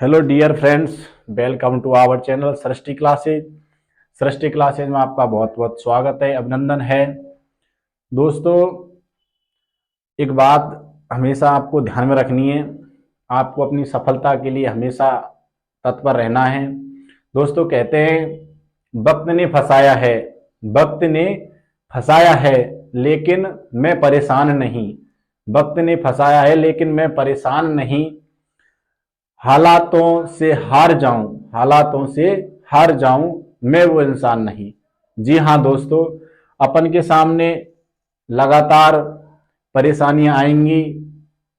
Hello dear friends, welcome to our channel Srishti classes. Srishti classes में आपका बहुत बहुत स्वागत है, अभिनंदन है। दोस्तों, एक बात हमेशा आपको ध्यान में रखनी है। आपको अपनी सफलता के लिए हमेशा तत्पर रहना है। दोस्तों, कहते हैं वक्त ने फंसाया है, वक्त ने फंसाया है, लेकिन मैं परेशान नहीं। वक्त ने फंसाया है लेकिन मैं परेशान नहीं। हालातों से हार जाऊं, हालातों से हार जाऊं, मैं वो इंसान नहीं। जी हाँ दोस्तों, अपन के सामने लगातार परेशानियां आएंगी,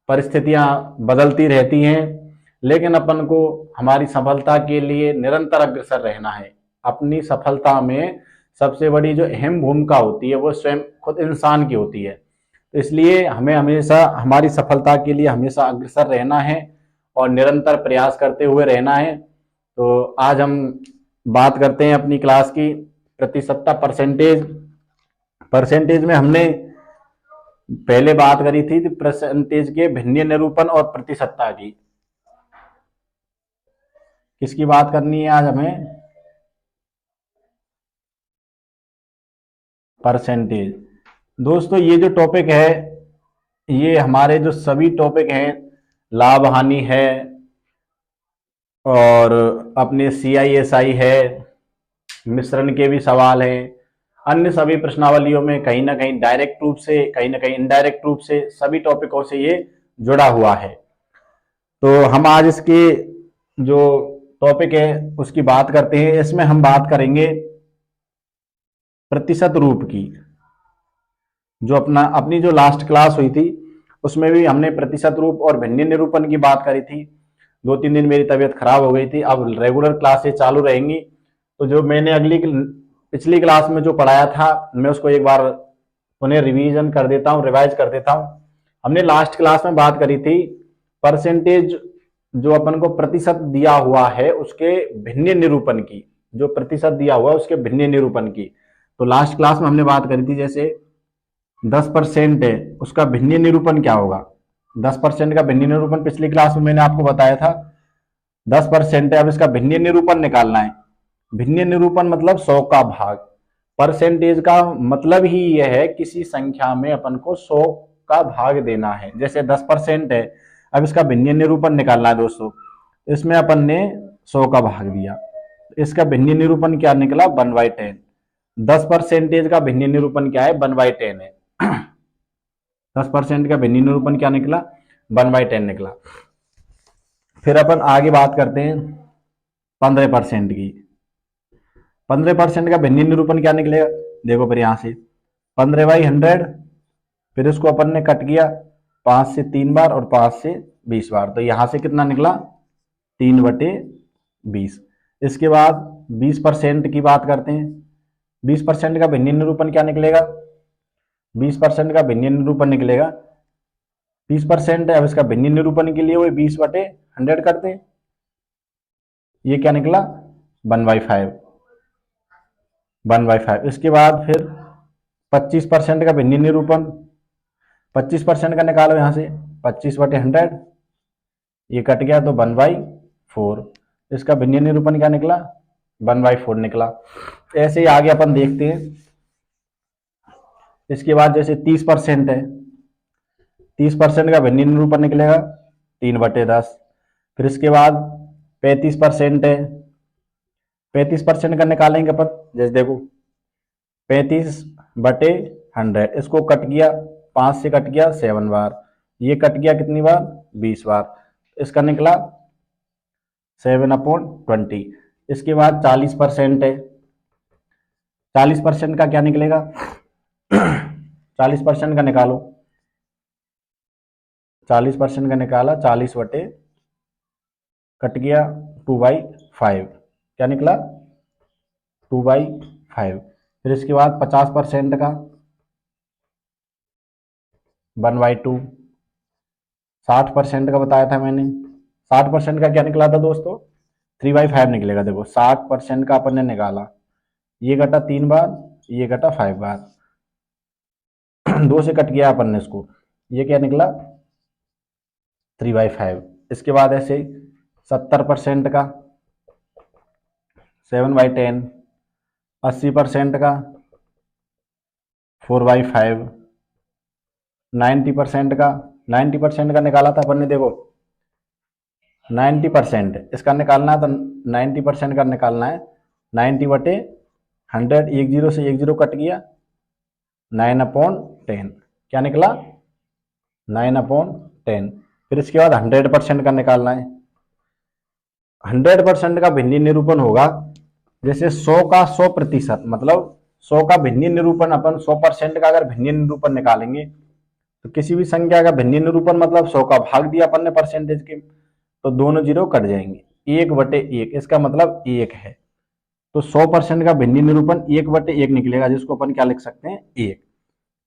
परिस्थितियां बदलती रहती हैं, लेकिन अपन को हमारी सफलता के लिए निरंतर अग्रसर रहना है। अपनी सफलता में सबसे बड़ी जो अहम भूमिका होती है वो स्वयं खुद इंसान की होती है। तो इसलिए हमें हमेशा हमारी सफलता के लिए हमेशा अग्रसर रहना है और निरंतर प्रयास करते हुए रहना है। तो आज हम बात करते हैं अपनी क्लास की प्रतिशतता परसेंटेज। परसेंटेज में हमने पहले बात करी थी परसेंटेज के भिन्न निरूपण और प्रतिशतता की। किसकी बात करनी है आज हमें? परसेंटेज। दोस्तों, ये जो टॉपिक है, ये हमारे जो सभी टॉपिक हैं, लाभ हानि है और अपने CISI है, मिश्रण के भी सवाल हैं, अन्य सभी प्रश्नावलियों में कहीं ना कहीं डायरेक्ट रूप से, कहीं ना कहीं इनडायरेक्ट रूप से सभी टॉपिकों से ये जुड़ा हुआ है। तो हम आज इसके जो टॉपिक है उसकी बात करते हैं। इसमें हम बात करेंगे प्रतिशत रूप की। जो अपनी जो लास्ट क्लास हुई थी उसमें भी हमने प्रतिशत रूप और भिन्न निरूपण की बात करी थी। 2-3 दिन मेरी तबीयत खराब हो गई थी। अब रेगुलर क्लासेस चालू रहेंगी, तो जो मैंने पिछली क्लास में जो पढ़ाया था मैं उसको एक बार उन्हें रिवीजन कर देता हूँ, रिवाइज कर देता हूँ। हमने लास्ट क्लास में बात करी थी परसेंटेज, जो अपन को प्रतिशत दिया हुआ है उसके भिन्न निरूपण की, जो प्रतिशत दिया हुआ है उसके भिन्न निरूपण की। तो लास्ट क्लास में हमने बात करी थी जैसे 10% है, उसका भिन्न निरूपण क्या होगा। 10% का भिन्न निरूपण पिछली क्लास में मैंने आपको बताया था। 10% है, अब इसका भिन्न निरूपण निकालना है। भिन्न निरूपण मतलब 100 का भाग। परसेंटेज का मतलब ही यह है किसी संख्या में अपन को 100 का भाग देना है। जैसे 10% है, अब इसका भिन्न निरूपण निकालना है दोस्तों। इसमें अपन ने 100 का भाग दिया, इसका भिन्न निरूपण क्या निकला? 1/10। 10% का भिन्न निरूपण क्या है? 1/10 है। 10% का भिन्न निरूपण क्या निकला? 1/10 निकला। फिर अपन आगे बात करते हैं 15% की। 15% का भिन्न निरूपण क्या निकलेगा? देखो फिर यहां से 15/100, फिर इसको अपन ने कट किया 5 से 3 बार और 5 से 20 बार, तो यहां से कितना निकला? 3/20। इसके बाद 20% की बात करते हैं। 20% का भिन्न निरूपण क्या निकलेगा? 20% का भिन्न निरूपण निकलेगा 20% है, अब इसका भिन्न निरूपण के लिए वो 20/100 करते हैं। ये क्या निकला? 1/5। 1/5। इसके बाद फिर 25% का भिन्न निरूपण, 25% का निकालो यहां से 25/100, ये कट गया तो 1/4। इसका भिन्न निरूपण क्या निकला? 1/4 निकला। ऐसे ही आगे अपन देखते हैं। इसके बाद जैसे 30% है, 30% का भिन्न निरूपण निकलेगा 3/10। फिर इसके बाद 35% है, 35% का निकालेंगे अपन। जैसे देखो 35/100, इसको कट किया 5 से, कट गया 7 बार, ये कट गया कितनी बार? 20 बार। इसका निकला 7/20। इसके बाद 40% है, 40% का क्या निकलेगा? 40% का निकालो, 40% का निकाला 40 बटे, कट गया 2/5, क्या निकला? 2/5। फिर इसके बाद 50% का 1/2। 60% का बताया था मैंने, 60% का क्या निकला था दोस्तों? 3/5 निकलेगा। देखो 60% का अपन ने निकाला, ये घटा 3 बार, ये घटा 5 बार, 2 से कट गया अपन ने इसको, ये क्या निकला? 3/5। इसके बाद ऐसे 70% का 7/10, 80% का 4/5, 90% का 90% का निकाला था अपन ने, देखो 90% इसका निकालना है, तो 90% का निकालना है 90/100, एक जीरो से एक जीरो कट गया, 9/10 क्या निकला 9/10। फिर इसके बाद 100% का निकालना है। 100% का भिन्नी निरूपण होगा जैसे 100 का 100%, मतलब 100 का भिन्नी निरूपण अपन 100% का अगर भिन्नी निरूपण निकालेंगे तो किसी भी संख्या का भिन्नी निरूपण मतलब 100 का भाग दिया अपन ने परसेंटेज के, तो दोनों जीरो कट जाएंगे, 1/1 इसका मतलब 1 है। तो 100% का भिन्नी निरूपण 1/1 निकलेगा, जिसको अपन क्या लिख सकते हैं 1।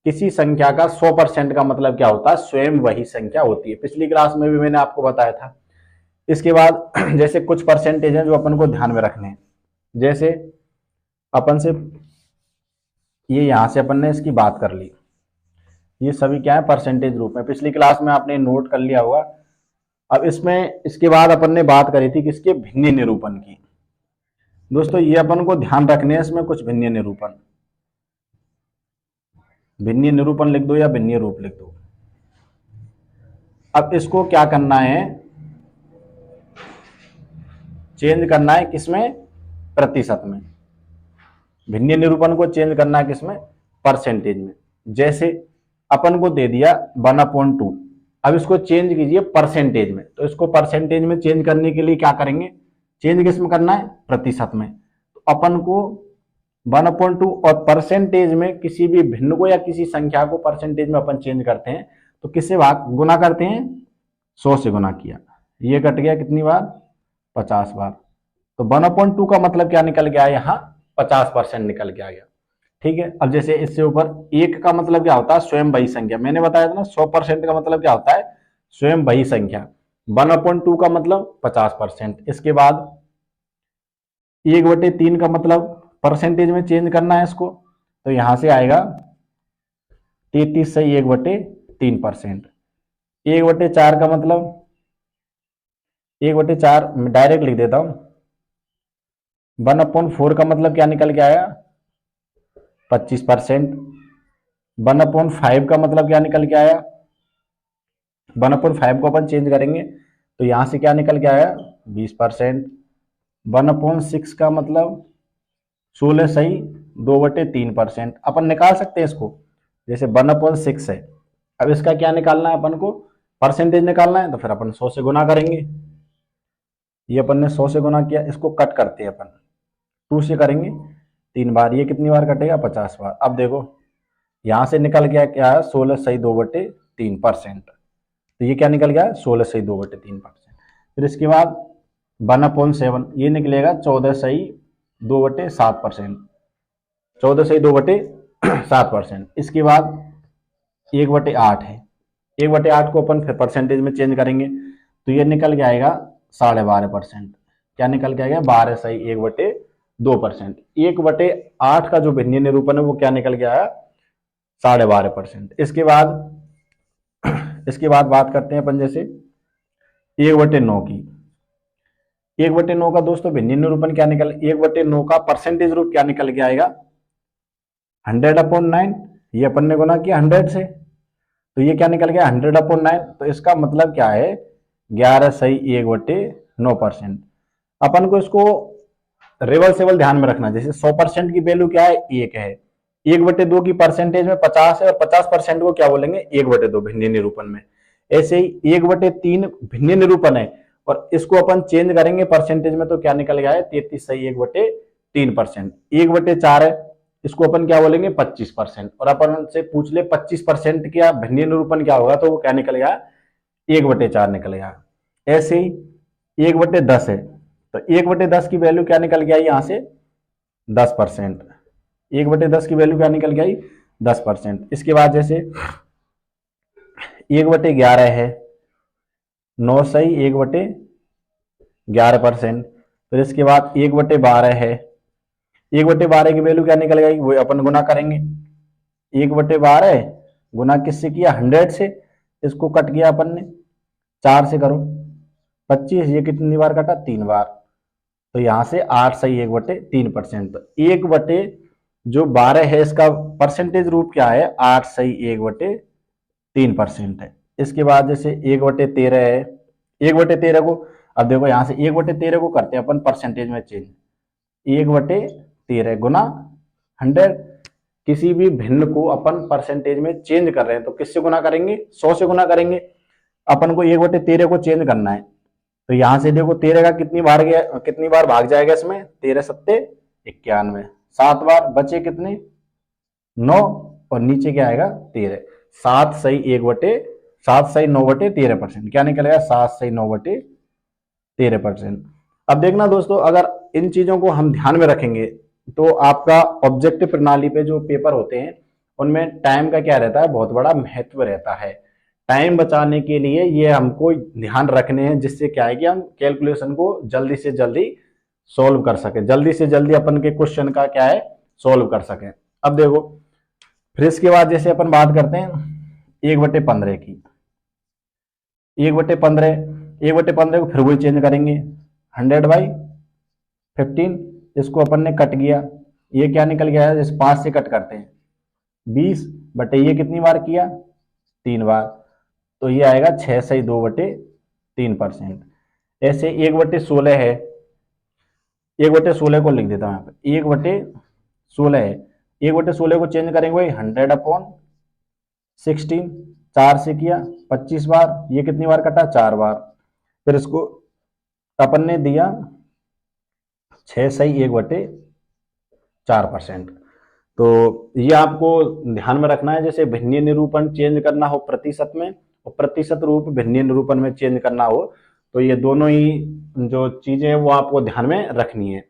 किसी संख्या का 100% का मतलब क्या होता है, स्वयं वही संख्या होती है। पिछली क्लास में भी मैंने आपको बताया था। इसके बाद जैसे कुछ परसेंटेज हैं जो अपन को ध्यान में रखने हैं, जैसे अपन से ये यहां से अपन ने इसकी बात कर ली, ये सभी क्या है परसेंटेज रूप में, पिछली क्लास में आपने नोट कर लिया होगा। अब इसमें इसके बाद अपन ने बात करी थी किसके, भिन्नी निरूपण की। दोस्तों ये अपन को ध्यान रखने हैं, इसमें कुछ भिन्नी निरूपण, भिन्नी निरूपण लिख दो या भिन्नी रूप लिख दो। अब इसको क्या करना है, चेंज करना है किसमें, प्रतिशत में। भिन्नी निरूपण को चेंज करना है किसमें, परसेंटेज में। जैसे अपन को दे दिया 1/2, अब इसको चेंज कीजिए परसेंटेज में, तो इसको परसेंटेज में चेंज करने के लिए क्या करेंगे, चेंज किस में करना है, प्रतिशत में। तो अपन को 1/2 और परसेंटेज में किसी भी भिन्न को या किसी संख्या को परसेंटेज में अपन चेंज करते हैं तो किससे भाग गुना करते हैं, 100 से गुना किया, ये कट गया कितनी बार, 50 बार। तो 1/2 का मतलब क्या निकल गया, यहाँ 50% निकल के आ गया। ठीक है। अब जैसे इससे ऊपर 1 का मतलब क्या होता है, स्वयं वही संख्या, मैंने बताया था ना 100% का मतलब क्या होता है, स्वयं वही संख्या। 1/2 का मतलब 50%। इसके बाद 1/3 का मतलब परसेंटेज में चेंज करना है इसको, तो यहां से आएगा 33 से 1/3%। 1/4 का मतलब 1/4 डायरेक्ट लिख देता हूं, 1/4 का मतलब क्या निकल के आया, 25%। 1/5 का मतलब क्या निकल के आया, 1/5 को अपन चेंज करेंगे तो यहां से क्या निकल के आया, 20%। 1/6 का मतलब 16 सही 2/3%। अपन निकाल सकते हैं इसको, जैसे 1/6 है, अब इसका क्या निकालना है अपन को, परसेंटेज निकालना है, तो फिर अपन 100 से गुना करेंगे। ये अपन ने 100 से गुना किया, इसको कट करते हैं अपन, 2 से करेंगे 3 बार, ये कितनी बार कटेगा, 50 बार। अब देखो यहां से निकल गया क्या है, 16 सही 2/3%। तो ये क्या निकल गया, 16 सही 2/3%। फिर इसके बाद 1/7 ये निकलेगा 14 सही 2/7%, 14 सही 2/7%। इसके बाद 1/8 है, 1/8 को अपन फिर परसेंटेज में चेंज करेंगे तो ये निकल के आएगा 12.5%। क्या निकल के आएगा, 12 सही 1/2%। 1/8 का जो भिन्नी निरूपण है वो क्या निकल के आया, 12.5%। इसके बाद बात करते हैं अपन जैसे 1/9 की। 1/9 का दोस्तों भिन्नी निरूपण क्या निकल, 1/9 का परसेंटेज रूप क्या निकल के आएगा, 100/9। ये अपन ने गुना किया 100 से, तो ये क्या निकल गया 100/9। तो इसका मतलब क्या है, 11 सही 1/9%। अपन को इसको रिवर्सेबल ध्यान में रखना, जैसे 100% की वैल्यू क्या है, 1 है, 1/2 की परसेंटेज में 50 है, और 50% को क्या बोलेंगे, 1/2 भिन्नी निरूपण में। ऐसे ही 1/3 भिन्नी निरूपण है, और इसको अपन चेंज करेंगे परसेंटेज में तो क्या निकल गया है, 33 सही 1/3%। 1/4 है, इसको अपन क्या बोलेंगे, 25%। और अपन से पूछ ले 25% का भिन्नी निरूपण क्या होगा, तो वो क्या निकल गया, 1/4 निकल गया। ऐसे ही 1/10 है, तो 1/10 की वैल्यू क्या निकल गया, यहां से 10%। 1/10 की वैल्यू क्या निकल गई, 10%। इसके बाद जैसे 1/11 है, 9 सही 1/11%। फिर इसके बाद 1/12 है, 1/12 की वैल्यू क्या निकल गई, वो अपन गुना करेंगे, 1/12 गुना किससे किया, 100 से, इसको कट किया अपन ने 4 से करो, 25, ये कितनी बार कटा, 3 बार, तो यहाँ से 8 सही 1/3%। तो 1/जो 12 है इसका परसेंटेज रूप क्या है, 8 सही 1/3% है। इसके बाद जैसे 1/13 है, 1/13 को अब देखो यहाँ से 1/13 को करते हैं अपन परसेंटेज में चेंज, 1/13 गुना 100। किसी भी भिन्न को अपन परसेंटेज में चेंज कर रहे हैं तो किससे गुना करेंगे, 100 से गुना करेंगे। अपन को 1/13 को चेंज करना है, तो यहां से देखो 13 का कितनी बार भाग जाएगा इसमें, 13 सत्ते 91, 7 बार, बचे कितने 9, और नीचे क्या आएगा 13, 7 सही 9/13%, क्या निकलेगा 7 सही 9/13%। अब देखना दोस्तों, अगर इन चीजों को हम ध्यान में रखेंगे तो आपका ऑब्जेक्टिव प्रणाली पे जो पेपर होते हैं उनमें टाइम का क्या रहता है, बहुत बड़ा महत्व रहता है। टाइम बचाने के लिए ये हमको ध्यान रखने हैं, जिससे क्या है कि हम कैलकुलेशन को जल्दी से जल्दी सॉल्व कर सके, जल्दी से जल्दी अपन के क्वेश्चन का क्या है सॉल्व कर सके। अब देखो फिर इसके बाद जैसे अपन बात करते हैं 1/15 की, 1/15 को फिर वही चेंज करेंगे, 100/15, इसको अपन ने कट किया, ये क्या निकल गया है, जैसे 5 से कट करते हैं 20 बटे ये कितनी बार किया, 3 बार, तो ये आएगा 6 सही 2/3%। ऐसे 1/16 है, 1/16 को लिख देता हूं यहाँ पे, 1/16 है, 1/16 को चेंज करेंगे वही 100/16, 4 से किया 25 बार, ये कितनी बार कटा, 4 बार, फिर इसको अपन ने दिया 6 सही 1/4%। तो ये आपको ध्यान में रखना है, जैसे भिन्नीय निरूपण चेंज करना हो प्रतिशत में और प्रतिशत रूप भिन्नीय निरूपण में चेंज करना हो, तो ये दोनों ही जो चीजें हैं वो आपको ध्यान में रखनी है।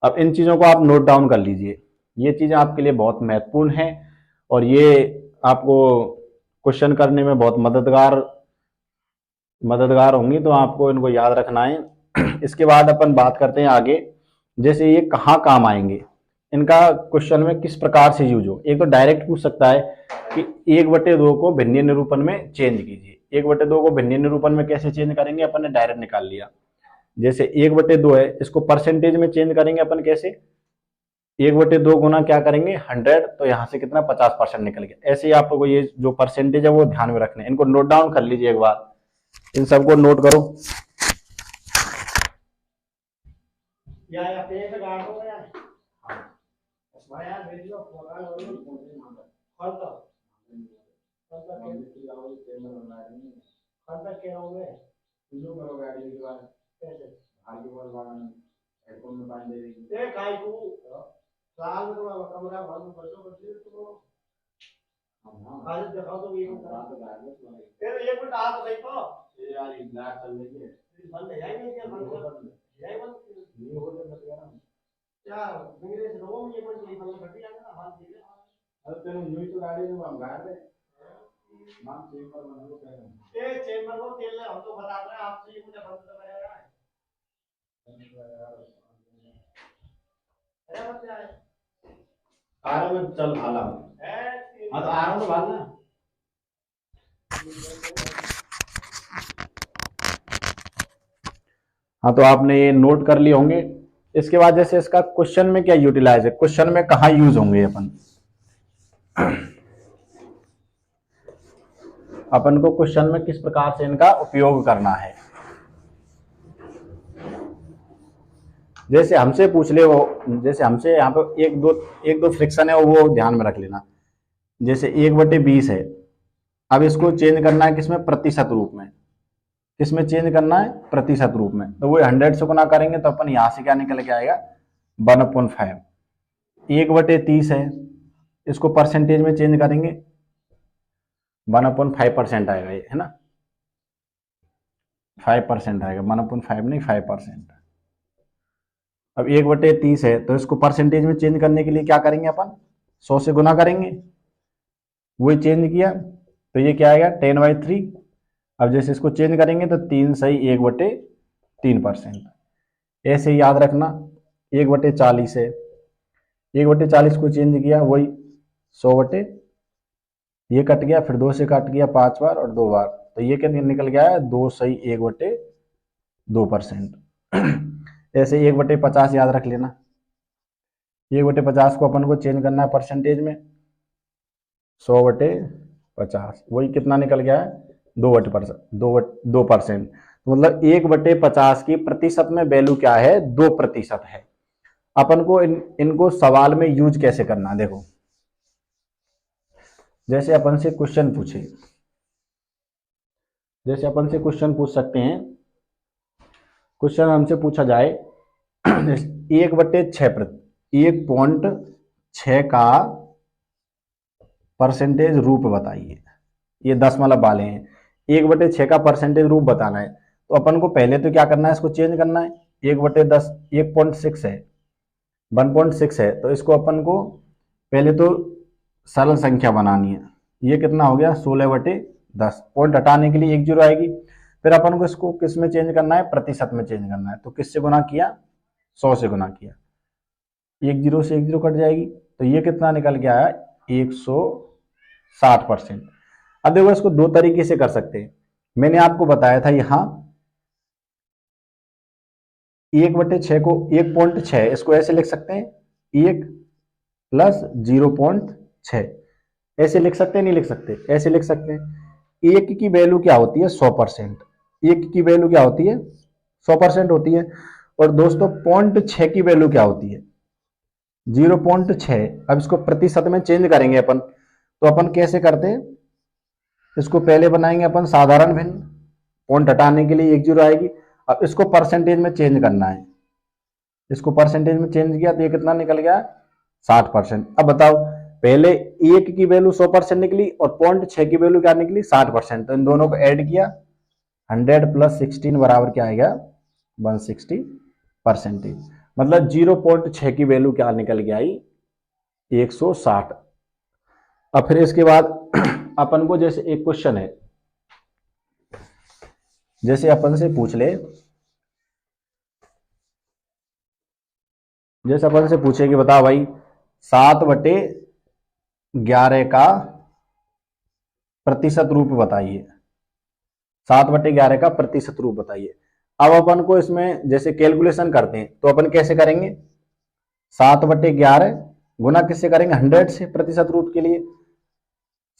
अब इन चीजों को आप नोट डाउन कर लीजिए, ये चीजें आपके लिए बहुत महत्वपूर्ण है और ये आपको क्वेश्चन करने में बहुत मददगार होंगी, तो आपको इनको याद रखना है। इसके बाद अपन बात करते हैं आगे, जैसे ये कहाँ काम आएंगे, इनका क्वेश्चन में किस प्रकार से यूज हो। एक तो डायरेक्ट पूछ सकता है कि 1/2 को भिन्नीय निरूपण में चेंज कीजिए, 1/2 को भिन्नीय निरूपण में कैसे चेंज करेंगे, अपन ने डायरेक्ट निकाल लिया। जैसे 1/2 है, इसको परसेंटेज में चेंज करेंगे अपन कैसे, 1/2 गुना क्या करेंगे 100, तो यहाँ से कितना 50% निकल गया। ऐसे ही आपको ये जो परसेंटेज है वो ध्यान में रखने, इनको नोट डाउन कर लीजिए एक बार, इन सबको नोट करो। चल भाला, हाँ तो आ रहा हूँ तो भागना। हाँ तो आपने ये नोट कर लिए होंगे। इसके बाद जैसे इसका क्वेश्चन में क्या यूटिलाइज है, क्वेश्चन में कहाँ यूज होंगे अपन को क्वेश्चन में किस प्रकार से इनका उपयोग करना है। जैसे हमसे पूछ ले वो, जैसे हमसे यहाँ पे एक दो फ्रिक्शन है वो ध्यान में रख लेना। जैसे 1/20 है, अब इसको चेंज करना है किसमें, प्रतिशत रूप में, किसमें चेंज करना है, प्रतिशत रूप में, तो वो 100 से गुना करेंगे तो अपन यहां से क्या निकल के आएगा 1/5। 1/30 है, इसको परसेंटेज में चेंज करेंगे 1/5% आएगा, ये है ना 5% आएगा, 1/5 नहीं 5%। अब 1/30 है तो इसको परसेंटेज में चेंज करने के लिए क्या करेंगे अपन, 100 से गुना करेंगे, वही चेंज किया तो ये क्या आएगा 10/3। अब जैसे इसको चेंज करेंगे तो 3 सही 1/3%। ऐसे याद रखना 1/40 है, 1/40 को चेंज किया वही 100 ये कट गया, फिर 2 से कट गया 5 बार और 2 बार, तो ये क्या निकल गया है 2 सही 2%। ऐसे 1/50 याद रख लेना। 1/50 को अपन को चेंज करना है परसेंटेज में, 100/50, वही कितना निकल गया है, 2%। तो मतलब 1/50 की प्रतिशत में वैल्यू क्या है, 2% है। अपन को इनको सवाल में यूज कैसे करना, देखो जैसे अपन से क्वेश्चन पूछे, जैसे अपन से क्वेश्चन पूछ सकते हैं, क्वेश्चन हमसे पूछा जाए 1/6 का परसेंटेज रूप बताइए। ये 10 मतलब वाले हैं, 1/6 का परसेंटेज रूप बताना है। तो अपन को पहले तो क्या करना है, इसको चेंज करना है। 1/10 1.6 है, 1.6 है, तो इसको अपन को पहले तो सरल संख्या बनानी है। ये कितना हो गया, 16/10। पॉइंट हटाने के लिए 1 जीरो आएगी। फिर अपन को इसको किस में चेंज करना है, प्रतिशत में चेंज करना है। तो किससे गुना किया, 100 से गुना किया, 1 जीरो से 1 जीरो कट जाएगी। तो ये कितना निकल के आया, 160%। अब देखो इसको दो तरीके से कर सकते हैं। मैंने आपको बताया था यहां 1/6 को 1.6, इसको ऐसे लिख सकते हैं 1 + 0.6, ऐसे लिख सकते हैं, नहीं लिख सकते, ऐसे लिख सकते हैं। 1 की वैल्यू क्या होती है, 100%। 1 की वैल्यू क्या होती है, 100% होती है। और दोस्तों 0.6 की वैल्यू क्या होती है, 0.6। अब इसको प्रतिशत में चेंज करेंगे अपन, तो अपन कैसे करते हैं, इसको पहले बनाएंगे अपन साधारण भिन्न, पॉइंट हटाने के लिए 1 जीरो आएगी। अब इसको परसेंटेज में चेंज करना है, इसको परसेंटेज में चेंज किया तो ये कितना निकल गया, 60%। अब बताओ, पहले 1 की वैल्यू 100% निकली और 0.6 की वैल्यू क्या निकली, 60%। तो इन दोनों को ऐड किया, 100 + 16 बराबर क्या आएगा, 160%। मतलब 0.6 की वैल्यू क्या निकल के आई, 160। अब फिर इसके बाद अपन को जैसे एक क्वेश्चन है, जैसे अपन से पूछ ले, जैसे अपन से पूछे कि बताओ भाई 7/11 का प्रतिशत रूप बताइए, 7/11 का प्रतिशत रूप बताइए। अब अपन को इसमें जैसे कैलकुलेशन करते हैं, तो अपन कैसे करेंगे, 7/11 गुना किससे करेंगे, 100 से, प्रतिशत रूप के लिए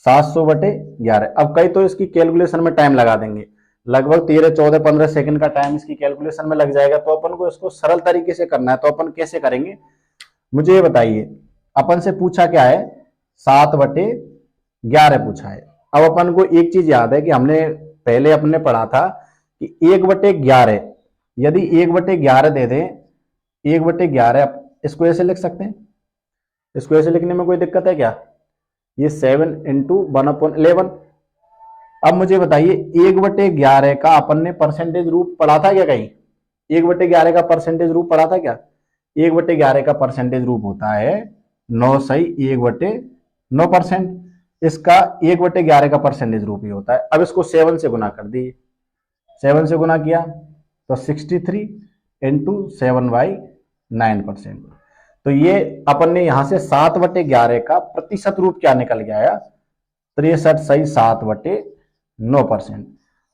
700/11। अब कई तो इसकी कैलकुलेशन में टाइम लगा देंगे, लगभग 13 14 15 सेकंड का टाइम इसकी कैलकुलेशन में लग जाएगा। तो अपन को इसको सरल तरीके से करना है, तो अपन कैसे करेंगे, मुझे ये बताइए। अपन से पूछा क्या है, 7/11 पूछा है। अब अपन को एक चीज याद है कि हमने पहले अपने पढ़ा था कि 1/11, यदि 1/11 दे दें, 1/11 इसको ऐसे लिख सकते हैं, इसको ऐसे लिखने में कोई दिक्कत है क्या, ये 7 × 1/11। अब मुझे बताइए 1/11 का अपन ने परसेंटेज रूप पढ़ा था क्या कहीं, 1/11 का परसेंटेज रूप पढ़ा था क्या। 1/11 का परसेंटेज रूप होता है 9 सही 1/9%। इसका 1/11 का परसेंटेज रूप ही होता है। अब इसको 7 से गुना कर दिए, 7 से गुना किया तो 63 × 7/9%। तो ये अपन ने यहां से 7/11 का प्रतिशत रूप क्या निकल के आया, 63 सही 7/9%।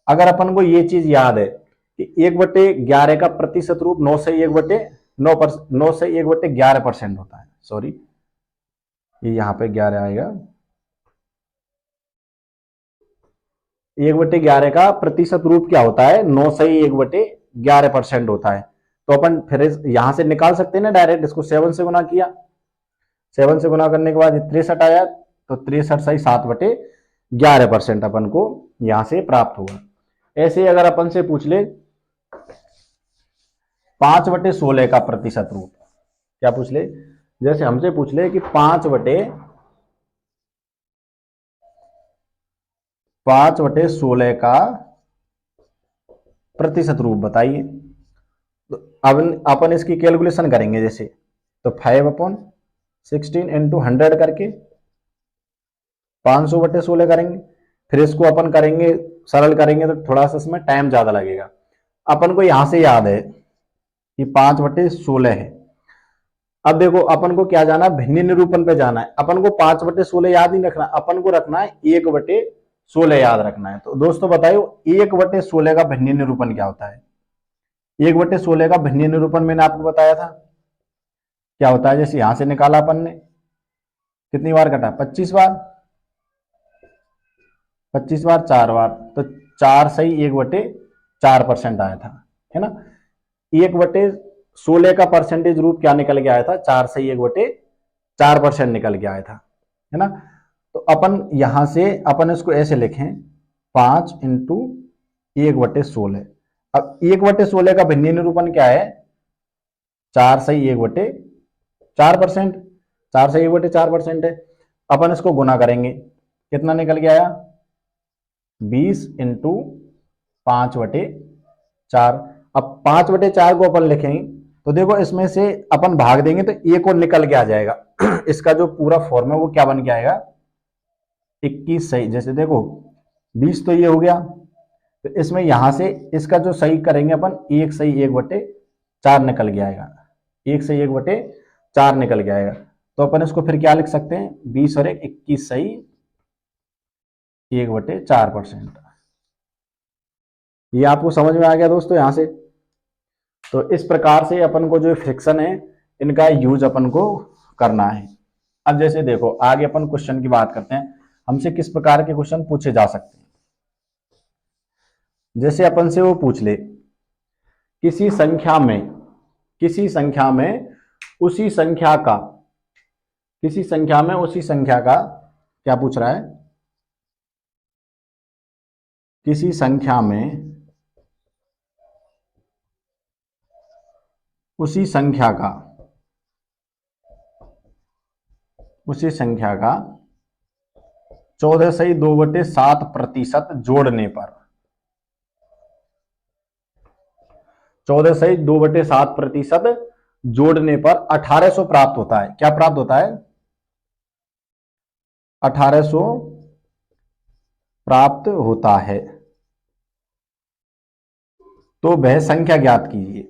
अगर अपन को ये चीज याद है कि 1/11 का प्रतिशत रूप 9 से 1/11% होता है, सॉरी ये यहां पे 11 आएगा। 1/11 का प्रतिशत रूप क्या होता है, 9 से 1/11% होता है। तो अपन फिर यहां से निकाल सकते हैं ना डायरेक्ट, इसको 7 से गुना किया, 7 से गुना करने के बाद 63 आया, तो 63 सही 7/11% अपन को यहां से प्राप्त हुआ। ऐसे अगर अपन से पूछ ले 5/16 का प्रतिशत रूप, क्या पूछ ले, जैसे हमसे पूछ ले कि 5/16 का प्रतिशत रूप बताइए। तो अब अपन इसकी कैलकुलेशन करेंगे, जैसे तो 5/16 × 100 करके 500/16 करेंगे। फिर इसको अपन करेंगे, सरल करेंगे तो थोड़ा सा इसमें टाइम ज्यादा लगेगा। अपन को यहां से याद है कि 5/16 है। अब देखो अपन को क्या जाना, भिन्न निरूपण पे जाना है। अपन को 5/16 याद नहीं रखना, अपन को रखना है 1/16 याद रखना है। तो दोस्तों बताइए 1/16 का भिन्न निरूपण क्या होता है, 1/16 का भिन्नी निरूपण मैंने आपको बताया था क्या होता है। जैसे यहां से निकाला अपन ने, कितनी बार कटा, 25 बार, 25 बार 4 बार, तो 4 सही 1/4% आया था, है ना। 1/16 का परसेंटेज रूप क्या निकल के आया था, 4 सही 1/4% निकल के आया था, है ना। तो अपन यहां से अपन इसको ऐसे लिखें, 5 इंटू 1/16। अब 1/16 का भिन्नी निरूपण क्या है, 4 सही 1/4%, 4 सही 1/4% है। अपन इसको गुना करेंगे, कितना निकल के आया, 20 इंटू 5/4। अब 5/4 को अपन लिखेंगे तो देखो इसमें से अपन भाग देंगे तो एक और निकल के आ जाएगा। इसका जो पूरा फॉर्म है वो क्या बन के आएगा, 21 सही। जैसे देखो 20 तो ये हो गया, तो इसमें यहां से इसका जो सही करेंगे अपन, 1 सही 1/4 निकल के आएगा, 1 सही 1/4 निकल के आएगा। तो अपन इसको फिर क्या लिख सकते हैं, 20 और 1 21 सही 1/4%। ये आपको समझ में आ गया दोस्तों यहां से। तो इस प्रकार से अपन को जो फ्रिक्शन है इनका यूज अपन को करना है। अब जैसे देखो आगे अपन क्वेश्चन की बात करते हैं, हमसे किस प्रकार के क्वेश्चन पूछे जा सकते हैं। जैसे अपन से वो पूछ ले, किसी संख्या में उसी संख्या का, किसी संख्या में उसी संख्या का, क्या पूछ रहा है, किसी संख्या में उसी संख्या का 14 सही 2/7% जोड़ने पर, 14 सही 2/7% जोड़ने पर 1800 प्राप्त होता है। क्या प्राप्त होता है, 1800 प्राप्त होता है। तो वह संख्या ज्ञात कीजिए,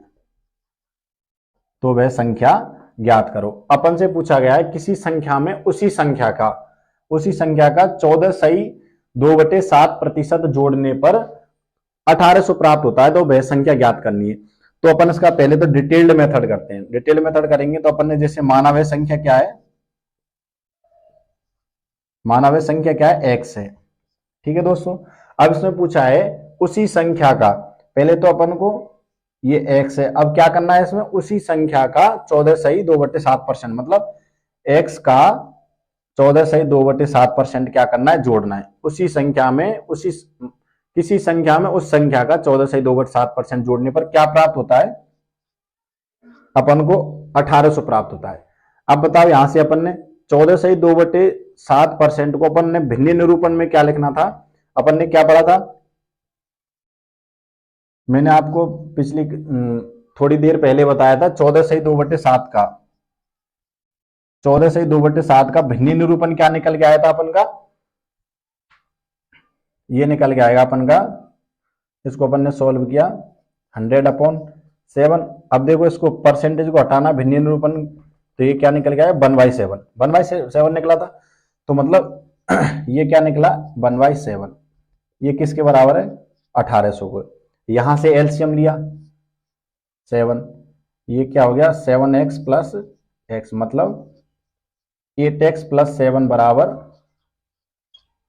तो वह संख्या ज्ञात करो। अपन से पूछा गया है किसी संख्या में उसी संख्या का 14 सही 2/7% जोड़ने पर 1800 प्राप्त होता है, तो वह संख्या ज्ञात करनी है। तो अपन इसका पहले तो डिटेल्ड मेथड करते हैं। डिटेल्ड मेथड करेंगे तो अपन ने जैसे माना वह संख्या क्या है, माना वह संख्या क्या है, x है, ठीक है दोस्तों। अब इसमें पूछा है उसी संख्या का, पहले तो अपन को ये x है, अब क्या करना है इसमें, उसी संख्या का 14 सही 2/7%, मतलब x का 14 सही 2/7% क्या करना है, जोड़ना है। उसी संख्या में किसी संख्या में उस संख्या का 14 सही 2/7% जोड़ने पर क्या प्राप्त होता है, अपन को 1800 प्राप्त होता है। अब बताओ यहां से अपन ने 14 सही 2/7% को अपन ने भिन्न निरूपण में क्या लिखना था, अपन ने क्या पढ़ा था, मैंने आपको पिछली थोड़ी देर पहले बताया था 14 सही 2/7 का, 14 सही 2/7 का भिन्न निरूपण क्या निकल के आया था अपन का, ये निकल के आएगा अपन का, इसको अपन ने सॉल्व किया 100/7। अब देखो इसको परसेंटेज को हटाना, भिन्न निरूपण, तो ये क्या निकल गया है, 1/7, 1/7 निकला था। तो मतलब ये क्या निकला, 1/7, ये किसके बराबर है, 1800 को। यहां से एलसीएम लिया 7, ये क्या हो गया 7x प्लस x, मतलब 8x प्लस 7 बराबर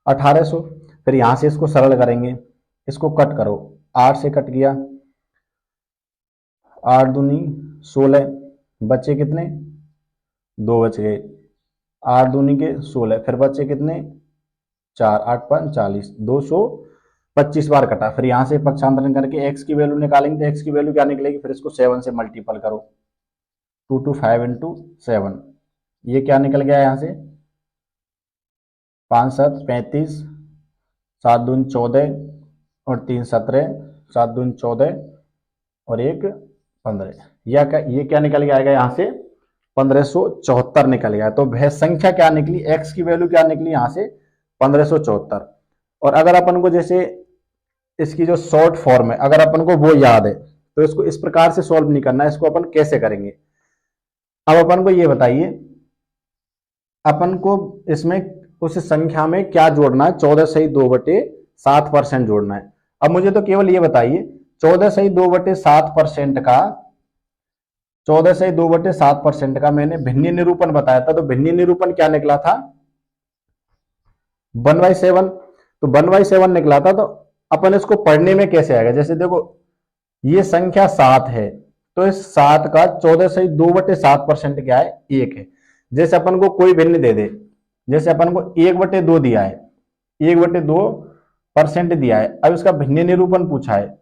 1800। फिर यहां से इसको सरल करेंगे, इसको कट करो, 8 से कट गया, 8 दूनी 16, बच्चे कितने, 2 बच गए, 8 दूनी के 16, फिर बच्चे कितने 4, 8 5 40, 225 बार कटा। फिर यहां से पक्षांतरण करके x की वैल्यू निकालेंगे, तो x की वैल्यू क्या निकलेगी, फिर इसको 7 से मल्टीपल करो, 2 to 5 into 7, ये क्या निकल गया यहां से, 5 7 35, 7 दून 14 और 3 17, 7 दून 14 और 1 15, ये क्या निकल के आएगा यहाँ से, 1574 निकल गया। तो वह संख्या क्या निकली, x की वैल्यू क्या निकली यहाँ से, 1574। और अगर अपन को जैसे इसकी जो शॉर्ट फॉर्म है अगर अपन को वो याद है तो इसको इस प्रकार से सॉल्व नहीं करना है, इसको अपन कैसे करेंगे। अब अपन को ये बताइए, अपन को इसमें उस संख्या में क्या जोड़ना है, 14 सही 2/7% जोड़ना है। अब मुझे तो केवल ये बताइए 14/2/7% का 14/2/7% का मैंने भिन्नी निरूपण बताया था। तो भिन्नी निरूपण क्या निकला था? 1/7। तो 1/7 निकला था। तो अपन इसको पढ़ने में कैसे आएगा? जैसे देखो, ये संख्या 7 है, तो इस 7 का 14/2/7% क्या है? 1 है। जैसे अपन को कोई भिन्न दे दे, जैसे अपन को 1/2 दिया है, 1/2% दिया है। अब इसका भिन्न निरूपण पूछा है।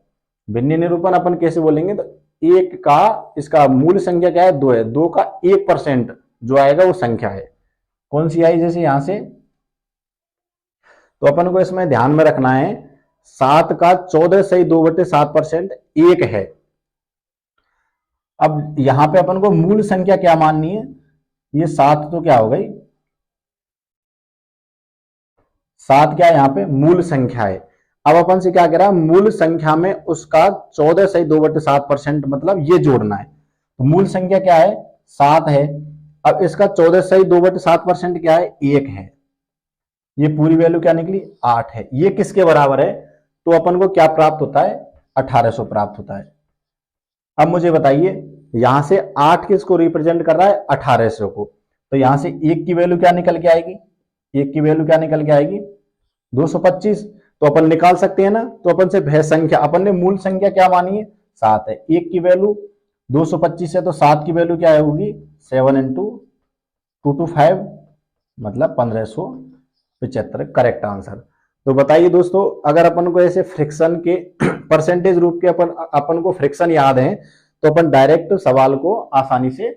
भिन्न निरूपण अपन कैसे बोलेंगे? तो 1 का, इसका मूल संख्या क्या है? 2 है। 2 का 1% जो आएगा वो संख्या है। कौन सी आई? जैसे यहां से, तो अपन को इसमें ध्यान में रखना है, 7 का 14/2/7% 1 है। अब यहां पे अपन को मूल संख्या क्या माननी है? ये 7 तो क्या हो गई? 7 क्या है? यहाँ पे मूल संख्या है। अब अपन से क्या कह रहा है? मूल संख्या में उसका 14/2/7% मतलब ये जोड़ना है। तो मूल संख्या क्या है? 7 है। अब इसका 14/2/7% क्या है? 1 है। ये पूरी वैल्यू क्या निकली? 8 है। ये किसके बराबर है? तो अपन को क्या प्राप्त होता है? 1800 प्राप्त होता है। अब मुझे बताइए, यहां से 8 किसको रिप्रेजेंट कर रहा है? 1800 को। तो यहां से 1 की वैल्यू क्या निकल के आएगी? 1 की वैल्यू क्या निकल के आएगी? 225। तो अपन निकाल सकते हैं ना। तो अपन से भय संख्या, अपन ने मूल संख्या क्या मानी है? 7 है। 1 की वैल्यू 225 है, तो 7 की वैल्यू क्या होगी? 7 × 225 मतलब 1575 करेक्ट आंसर। तो बताइए दोस्तों, अगर अपन को ऐसे फ्रिक्शन के परसेंटेज रूप के अपन को फ्रिक्शन याद है, तो अपन डायरेक्ट सवाल को आसानी से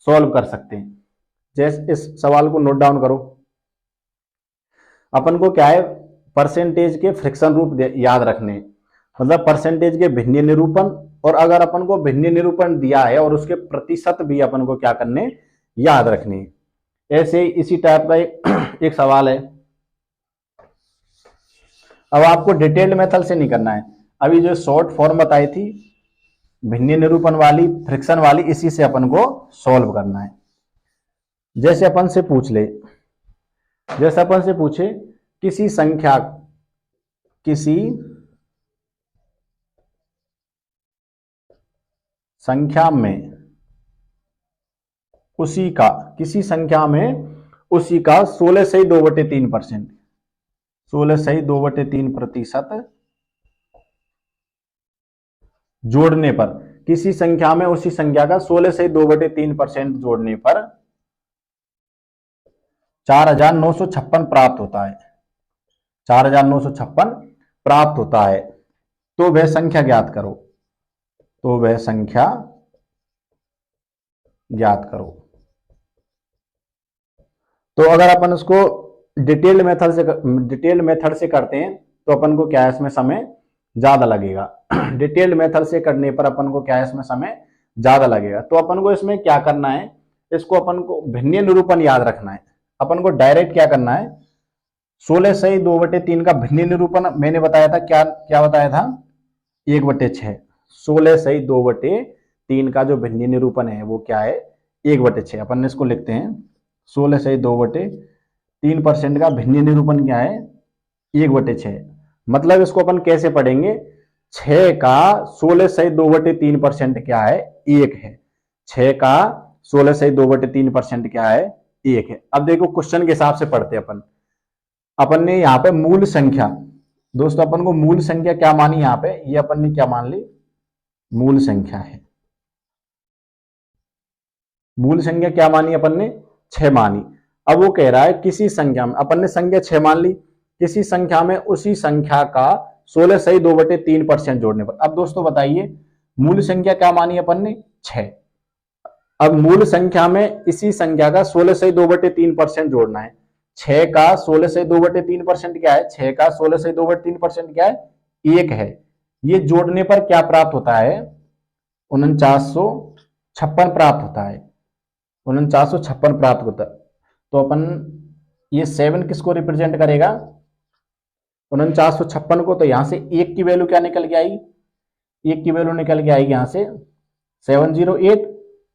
सॉल्व कर सकते हैं। जैसे इस सवाल को नोट डाउन करो। अपन को क्या है? परसेंटेज के फ्रिक्शन रूप याद रखने, मतलब परसेंटेज के भिन्न निरूपण, और अगर अपन को भिन्न निरूपण दिया है और उसके प्रतिशत भी अपन को क्या करने? याद रखने। ऐसे इसी टाइप का एक सवाल है। अब आपको डिटेल्ड मेथड से नहीं करना है, अभी जो शॉर्ट फॉर्म बताई थी भिन्न निरूपण वाली, फ्रिक्शन वाली, इसी से अपन को सॉल्व करना है। जैसे अपन से पूछ ले, जैसे अपन से पूछे किसी संख्या में उसी का, किसी संख्या में उसी का 16/2/3%, 16/2/3% जोड़ने पर, किसी संख्या में उसी संख्या का 16/2/3% जोड़ने पर 4956 प्राप्त होता है। 4956 प्राप्त होता है। तो वह संख्या ज्ञात करो। तो वह संख्या ज्ञात करो। तो अगर अपन उसको डिटेल्ड मेथड से करते हैं तो अपन को क्या है? इसमें समय ज्यादा लगेगा। डिटेल्ड मेथड से करने पर अपन को क्या है? इसमें समय ज्यादा लगेगा। तो अपन को इसमें क्या करना है? इसको अपन को भिन्न निरूपण याद रखना है। अपन को डायरेक्ट क्या करना है? 16/2/3 का भिन्न निरूपण मैंने बताया था, क्या क्या बताया था? 1/6। 16/2/3 का जो भिन्न निरूपण है वो क्या है? 1/6। अपन इसको लिखते हैं 16/2/3% का भिन्न निरूपण क्या है? 1/6। मतलब इसको अपन कैसे पढ़ेंगे? 6 का 16/2/3% क्या है? 1 है। 6 का 16/2/3% क्या है? 1 है। अब देखो क्वेश्चन के हिसाब से पढ़ते हैं अपन ने यहाँ पे मूल संख्या, दोस्तों अपन को मूल संख्या क्या मानी? यहाँ पे ये अपन ने क्या मान ली? मूल संख्या है। मूल संख्या क्या मानी अपन ने? 6 मानी। अब वो कह रहा है किसी संख्या में, अपन ने संख्या 6 मान ली, किसी संख्या में उसी संख्या का 16/2/3% जोड़ने पर। अब दोस्तों बताइए, मूल संख्या क्या मानी अपन ने? 6। अब मूल संख्या में इसी संख्या का 16/2/3% जोड़ना है। 6 का 16/2/3% क्या है? 6 का 16/2/3% क्या है? 1 है। ये जोड़ने पर क्या प्राप्त होता है? 4956 प्राप्त होता है। 4956 प्राप्त होता है। तो अपन ये 7 किसको रिप्रेजेंट करेगा? 4956 को। तो यहां से 1 की वैल्यू क्या निकल के आएगी? 1 की वैल्यू निकल के आएगी यहां से 708।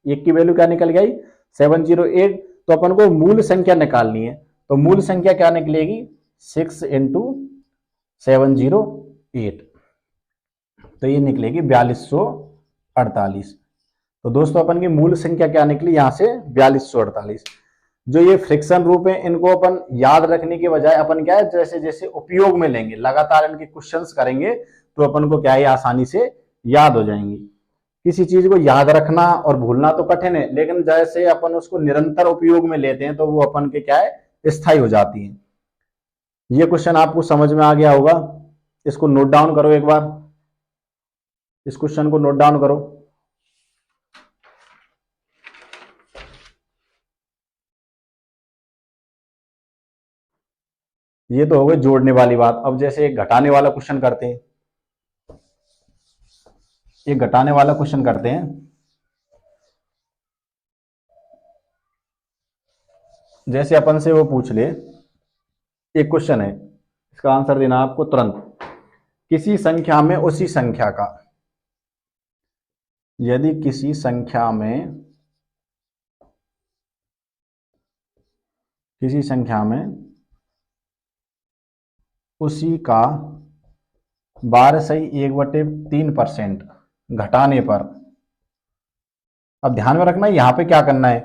1 की वैल्यू क्या निकल गई? 708। तो अपन को मूल संख्या निकालनी है। तो मूल संख्या क्या निकलेगी? 6 × 708। तो ये निकलेगी 4248। तो दोस्तों अपन की मूल संख्या क्या निकली यहाँ से 4248। जो ये फ्रिक्शन रूप है इनको अपन याद रखने के बजाय अपन क्या है जैसे जैसे उपयोग में लेंगे, लगातार इनके क्वेश्चंस करेंगे तो अपन को क्या है आसानी से याद हो जाएंगी। किसी चीज को याद रखना और भूलना तो कठिन है, लेकिन जैसे अपन उसको निरंतर उपयोग में लेते हैं तो वो अपन के क्या है स्थायी हो जाती है। ये क्वेश्चन आपको समझ में आ गया होगा, इसको नोट डाउन करो एक बार, इस क्वेश्चन को नोट डाउन करो। ये तो हो गई जोड़ने वाली बात। अब जैसे एक घटाने वाला क्वेश्चन करते हैं, एक घटाने वाला क्वेश्चन करते हैं। जैसे अपन से वो पूछ ले, एक क्वेश्चन है, इसका आंसर देना आपको तुरंत। किसी संख्या में उसी संख्या का, यदि किसी संख्या में उसी का 12/1/3% घटाने पर, अब ध्यान में रखना यहां पे क्या करना है,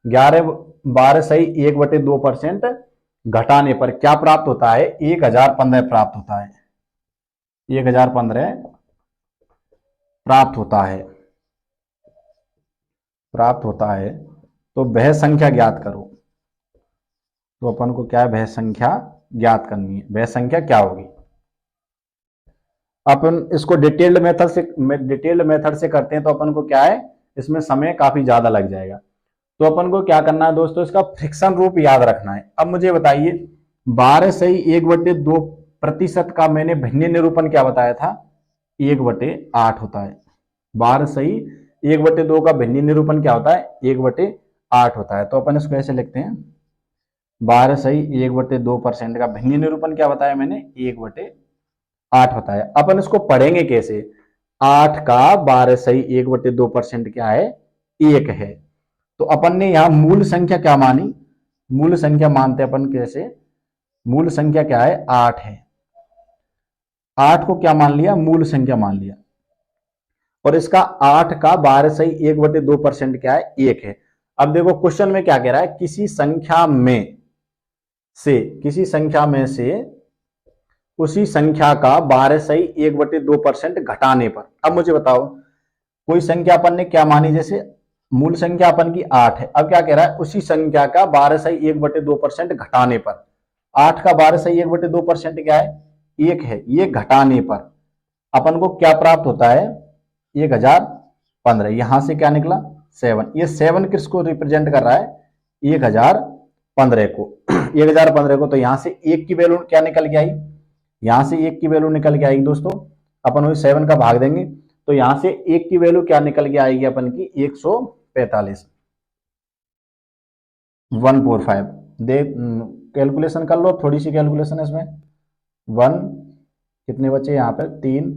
12/1/2% घटाने पर क्या प्राप्त होता है, 1015 प्राप्त होता है, 1015 प्राप्त होता है। तो वह संख्या ज्ञात करो। तो अपन को क्या है, वह संख्या ज्ञात करनी है। वह संख्या क्या होगी, अपन इसको डिटेल्ड मेथड से करते हैं तो अपन को क्या है इसमें समय काफी ज्यादा लग जाएगा। तो अपन को क्या करना है दोस्तों, इसका फ्रिक्शन रूप याद रखना है। अब मुझे बताइए 12/1/2% का मैंने भिन्न निरूपण क्या बताया था, 1/8 होता है। 12/1/2 का भिन्न निरूपण क्या होता है, 1/8 होता है। तो अपन इसको ऐसे लिखते हैं, 12/1/2% का भिन्न निरूपण क्या बताया मैंने, 1/8 होता है। अपन इसको पढ़ेंगे कैसे, 8 का 12/1/2% क्या है, 1 है। तो अपन ने यहां मूल संख्या क्या मानी, मूल संख्या मानते अपन कैसे, मूल संख्या क्या है 8 है। 8 को क्या मान लिया, मूल संख्या मान लिया। और इसका 8 का 12/1/2% क्या है, 1 है। अब देखो क्वेश्चन में क्या कह रहा है, किसी संख्या में से उसी संख्या का 12/1/2% घटाने पर। अब मुझे बताओ कोई संख्या अपन ने क्या मानी, जैसे मूल संख्या अपन की 8 है। अब क्या कह रहा है, उसी संख्या का 12/1/2% घटाने पर। 8 का 12/1/2% क्या है, 1 है। ये घटाने पर अपन को क्या प्राप्त होता है, 1015। यहां से क्या निकला 7। ये 7 किसको रिप्रेजेंट कर रहा है, 1015 को। 1015 को, तो यहां से 1 की वैल्यू क्या निकल के आई, यहां से 1 की वैल्यू निकल के आएगी दोस्तों। अपन वही 7 का भाग देंगे तो यहां से 1 की वैल्यू क्या निकल के आएगी अपन की, 145। 145 दे, कैलकुलेशन कर लो, थोड़ी सी कैलकुलेशन इसमें। 1 कितने बचे यहाँ पे, 3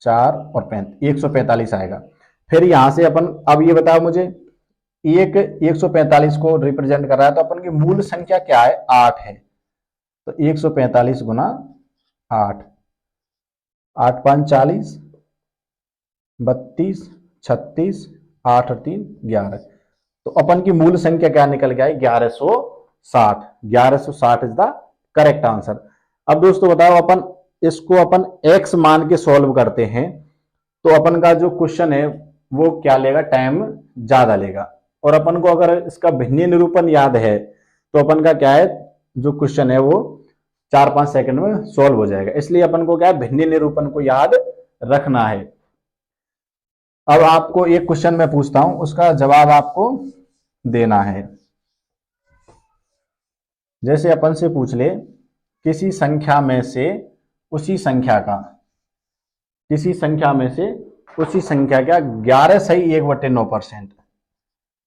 4 और 5, 145 आएगा। फिर यहां से अपन, अब ये बताओ मुझे, 145 को रिप्रेजेंट कर रहा है तो अपन की मूल संख्या क्या है, 8 है। तो 145 गुना 8, 8 5 40, 32 36, 8 और 3 11। तो अपन की मूल संख्या क्या निकल गया है, 1160। 1160 इज द करेक्ट आंसर। अब दोस्तों बताओ, अपन इसको अपन x मान के सॉल्व करते हैं तो अपन का जो क्वेश्चन है वो क्या लेगा, टाइम ज्यादा लेगा। और अपन को अगर इसका भिन्न निरूपण याद है तो अपन का क्या है, जो क्वेश्चन है वो 4-5 सेकंड में सॉल्व हो जाएगा। इसलिए अपन को क्या है, भिन्न निरूपण को याद रखना है। अब आपको एक क्वेश्चन मैं पूछता हूं, उसका जवाब आपको देना है। जैसे अपन से पूछ ले, किसी संख्या में से उसी संख्या का, किसी संख्या में से उसी संख्या का 11/1/9%,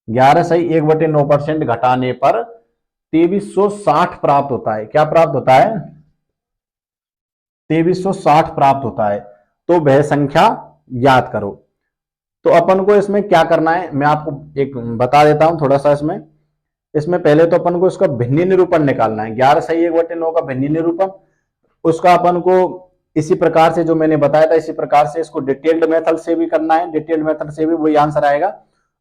11/1/9% घटाने पर 2360 प्राप्त होता है। क्या प्राप्त होता है, 2360 प्राप्त होता है। तो वह संख्या ज्ञात करो। तो अपन को इसमें क्या करना है, मैं आपको एक बता देता हूं थोड़ा सा। इसमें पहले तो अपन को इसका भिन्न निरूपण निकालना है। 11/1/9 का भिन्न निरूपण, उसका अपन को इसी प्रकार से जो मैंने बताया था, इसी प्रकार से इसको डिटेल्ड मेथड से भी करना है, डिटेल्ड मेथड से भी वही आंसर आएगा,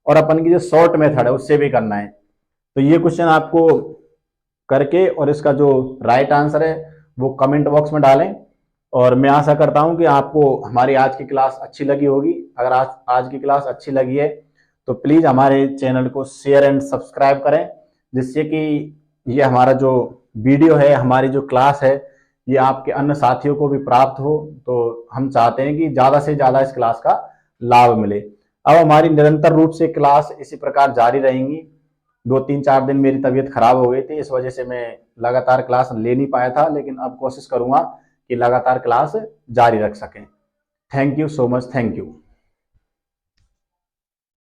और अपन की जो शॉर्ट मेथड है उससे भी करना है। तो ये क्वेश्चन आपको करके और इसका जो राइट आंसर है वो कमेंट बॉक्स में डालें। और मैं आशा करता हूं कि आपको हमारी आज की क्लास अच्छी लगी होगी। अगर आज की क्लास अच्छी लगी है तो प्लीज हमारे चैनल को शेयर एंड सब्सक्राइब करें, जिससे कि ये हमारा जो वीडियो है, हमारी जो क्लास है, ये आपके अन्य साथियों को भी प्राप्त हो। तो हम चाहते हैं कि ज्यादा से ज्यादा इस क्लास का लाभ मिले। अब हमारी निरंतर रूप से क्लास इसी प्रकार जारी रहेंगी। 2-3-4 दिन मेरी तबीयत खराब हो गई थी, इस वजह से मैं लगातार क्लास ले नहीं पाया था, लेकिन अब कोशिश करूंगा कि लगातार क्लास जारी रख सकें। Thank you so much, thank you.